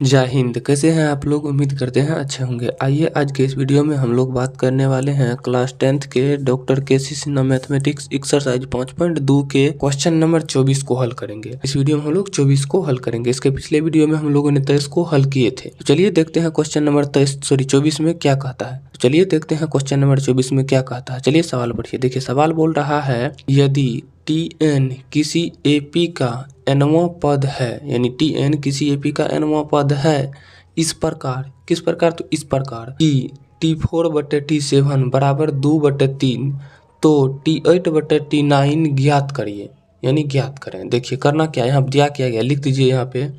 जय हिंद। कैसे हैं आप लोग? उम्मीद करते हैं अच्छे होंगे। आइए आज के इस वीडियो में हम लोग बात करने वाले हैं क्लास 10th के डॉक्टर केसी सिन्हा मैथमेटिक्स एक्सरसाइज 5.2 के क्वेश्चन नंबर 24 को हल करेंगे। इस वीडियो में हम लोग 24 को हल करेंगे। इसके पिछले वीडियो में हम लोगों ने 23 को हल किए थे। तो चलिए देखते हैं क्वेश्चन नंबर 24 में क्या कहता है। चलिए देखते हैं क्वेश्चन नंबर 24 में क्या कहता है। चलिए सवाल पढ़िए। देखिए सवाल बोल रहा है, यदि Tn किसी AP का nवां पद है, यानी Tn किसी AP का nवां पद है इस प्रकार। किस प्रकार? तो इस प्रकार कि T4/T7 बराबर 2/3, तो T8/T9 ज्ञात करिए, यानी ज्ञात करें। देखिए करना क्या है, यहाँ दिया क्या गया लिख दीजिए। यहाँ पे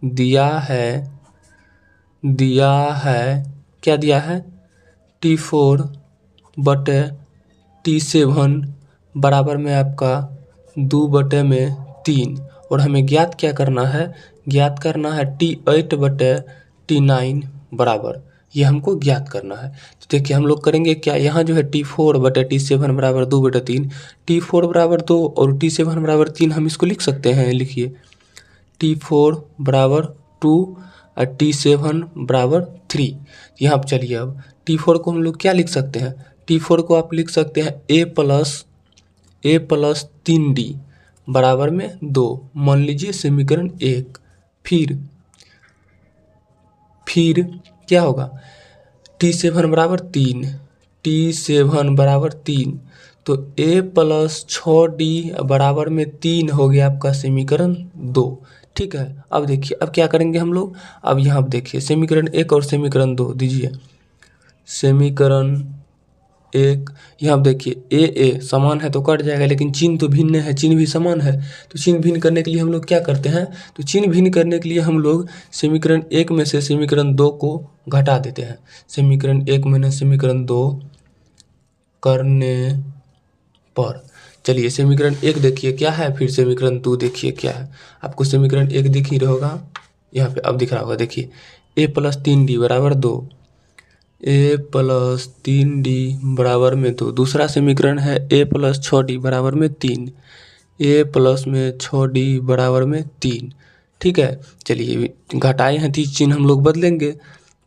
दिया है क्या दिया है, T4/T7 बराबर में आपका 2/3, और हमें ज्ञात क्या करना है, ज्ञात करना है T8/T9 बराबर, ये हमको ज्ञात करना है। तो देखिए हम लोग करेंगे क्या, यहाँ जो है T4/T7 बराबर 2/3, T4 बराबर 2 और T7 बराबर 3 हम इसको लिख सकते हैं। लिखिए T4 बराबर 2 और T7 बराबर 3। यहाँ पर चलिए अब T4 को हम लोग क्या लिख सकते हैं, T4 को आप लिख सकते हैं A प्लस 3D बराबर में 2। मान लीजिए समीकरण 1। फिर क्या होगा, T7 बराबर 3, T7 बराबर 3, तो A प्लस 6D बराबर में 3 हो गया आपका समीकरण 2। ठीक है। अब देखिए अब क्या करेंगे हम लोग, अब यहाँ देखिए समीकरण 1 और समीकरण 2 दीजिए। समीकरण 1 यहाँ देखिए ए समान है तो कट जाएगा, लेकिन चिन्ह तो भिन्न है, चिन्ह भी समान है। तो चिन्ह भिन्न करने के लिए हम लोग क्या करते हैं, तो चिन्ह भिन्न करने के लिए हम लोग समीकरण 1 में से समीकरण 2 को घटा देते हैं। समीकरण 1 में समीकरण 2 करने पर, चलिए समीकरण 1 देखिए क्या है, फिर समीकरण 2 देखिए क्या है। आपको समीकरण 1 दिख ही रहा होगा, यहाँ पे अब दिख रहा होगा। देखिए A प्लस 3D बराबर 2, A प्लस 3D बराबर में 2। दूसरा समीकरण है A प्लस 6D बराबर में 3, A प्लस में 6D बराबर में 3। ठीक है। चलिए घटाए हैं तो चिन्ह हम लोग बदलेंगे,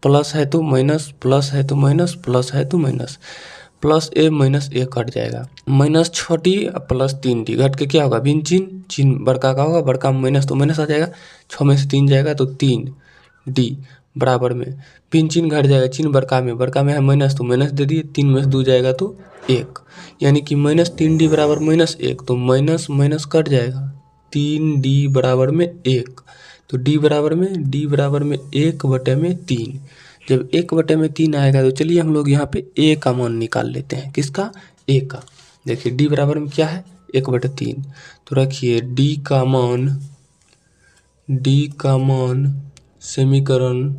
प्लस है तो माइनस, प्लस है तो माइनस, प्लस है तो minus, plus A minus A cut जाएगा। माइनस 6D प्लस 3D घट के क्या होगा, भिन्न चिन्ह, चिन्ह बड़का का होगा, बड़का में माइनस तो माइनस आ जाएगा, 6 में से 3 जाएगा तो 3D बराबर में भिन्न चिन्ह घट जाएगा, चिन्ह बड़का में है माइनस तो माइनस दे दिए, 3 में से 2 जाएगा तो 1, यानी कि माइनस 3D बराबर माइनस 1, तो माइनस माइनस कट जाएगा, 3D बराबर में 1, तो D बराबर में 1/3। जब 1/3 आएगा तो चलिए हम लोग यहाँ पे A का मान निकाल लेते हैं। किसका? A का। देखिए D बराबर में क्या है, 1/3, तो रखिए D का मान समीकरण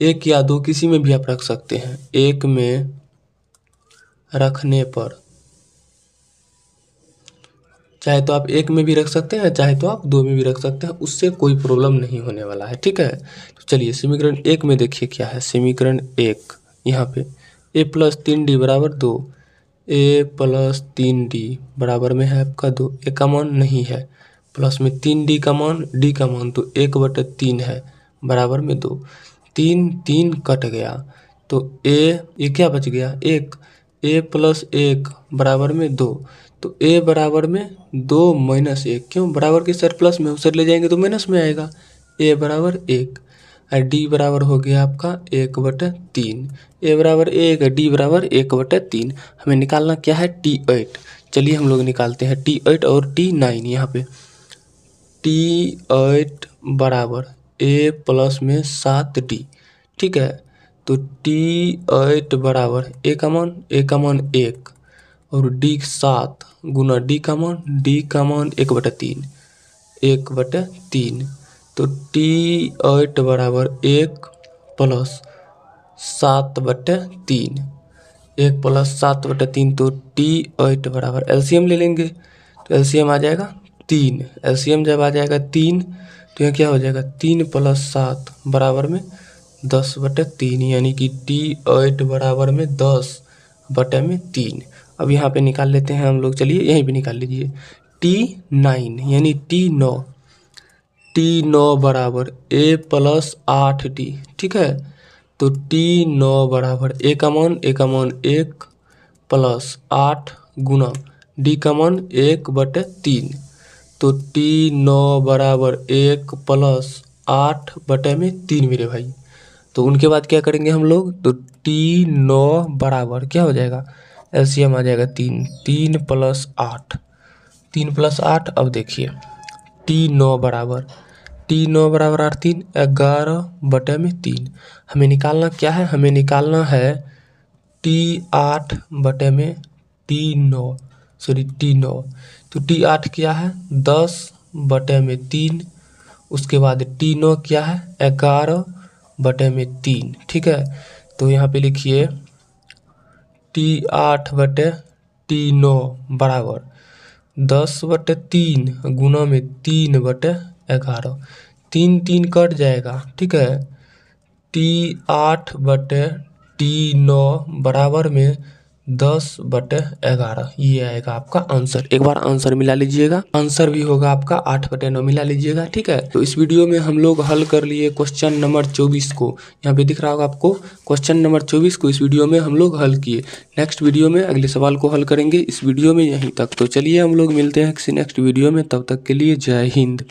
1 या 2 किसी में भी आप रख सकते हैं। 1 में रखने पर, चाहे तो आप 1 में भी रख सकते हैं, चाहे तो आप 2 में भी रख सकते हैं, उससे कोई प्रॉब्लम नहीं होने वाला है। ठीक है। तो चलिए समीकरण 1 में देखिए क्या है, समीकरण 1 यहाँ पे A प्लस 3D बराबर 2, A प्लस 3D बराबर में है आपका 2, A का मान नहीं है, प्लस में 3D का मान, D का मान तो 1/3 है बराबर में 2, 3 कट गया, तो ये क्या बच गया, 1, A प्लस 1 बराबर में 2, तो A बराबर में 2 माइनस 1, क्यों, बराबर के सर प्लस में उसे ले जाएंगे तो माइनस में आएगा, A बराबर 1 और D बराबर हो गया आपका 1/3। A बराबर 1 और D बराबर 1/3। हमें निकालना क्या है, T8। चलिए हम लोग निकालते हैं T8 और T9। यहाँ पे T8 बराबर A प्लस में 7D। ठीक है। तो T8 बराबर A का मान 1 और D 7 गुना D का मान 1/3, तो T8 बराबर 1 प्लस 7/3, 1 प्लस 7/3, तो T8 बराबर एलसीएम ले लेंगे, तो एलसीएम आ जाएगा 3। एलसीएम जब आ जाएगा 3 तो यह क्या हो जाएगा, 3 प्लस 7 बराबर में 10/3, यानी कि T8 बराबर में 10/3। अब यहाँ पे निकाल लेते हैं हम लोग, चलिए यहीं पे निकाल लीजिए T9, यानी T9 T9 बराबर A प्लस 8D, ठीक है। तो T9 बराबर A का मान 1 प्लस 8 गुना D का मान 1/3। तो T9 बराबर 1 प्लस 8/3 मेरे भाई। तो उनके बाद क्या करेंगे हम लोग, तो T9 बराबर क्या हो जाएगा, एलसीएम आ जाएगा 3 प्लस 8, 3 + 8। अब देखिए T9 बराबर 8 3 11/3। हमें निकालना क्या है, हमें निकालना है T9। तो T8 क्या है 10/3। उसके बाद T9 क्या है 11/3, ठीक है। तो यहाँ पे लिखिए T8/T9 बराबर 10/3 गुना में 3/11, 3 कट जाएगा, ठीक है। T8/T9 बराबर में 10/11, ये आएगा आपका आंसर। एक बार आंसर मिला लीजिएगा, आंसर भी होगा आपका 8/9 मिला लीजिएगा, ठीक है। तो इस वीडियो में हम लोग हल कर लिए क्वेश्चन नंबर 24 को, यहाँ पे दिख रहा होगा आपको क्वेश्चन नंबर 24 को इस वीडियो में हम लोग हल किए। नेक्स्ट वीडियो में अगले सवाल को हल करेंगे इस वीडियो में यहीं तक। तो चलिए हम लोग मिलते हैं किसी नेक्स्ट वीडियो में, तब तक के लिए जय हिंद।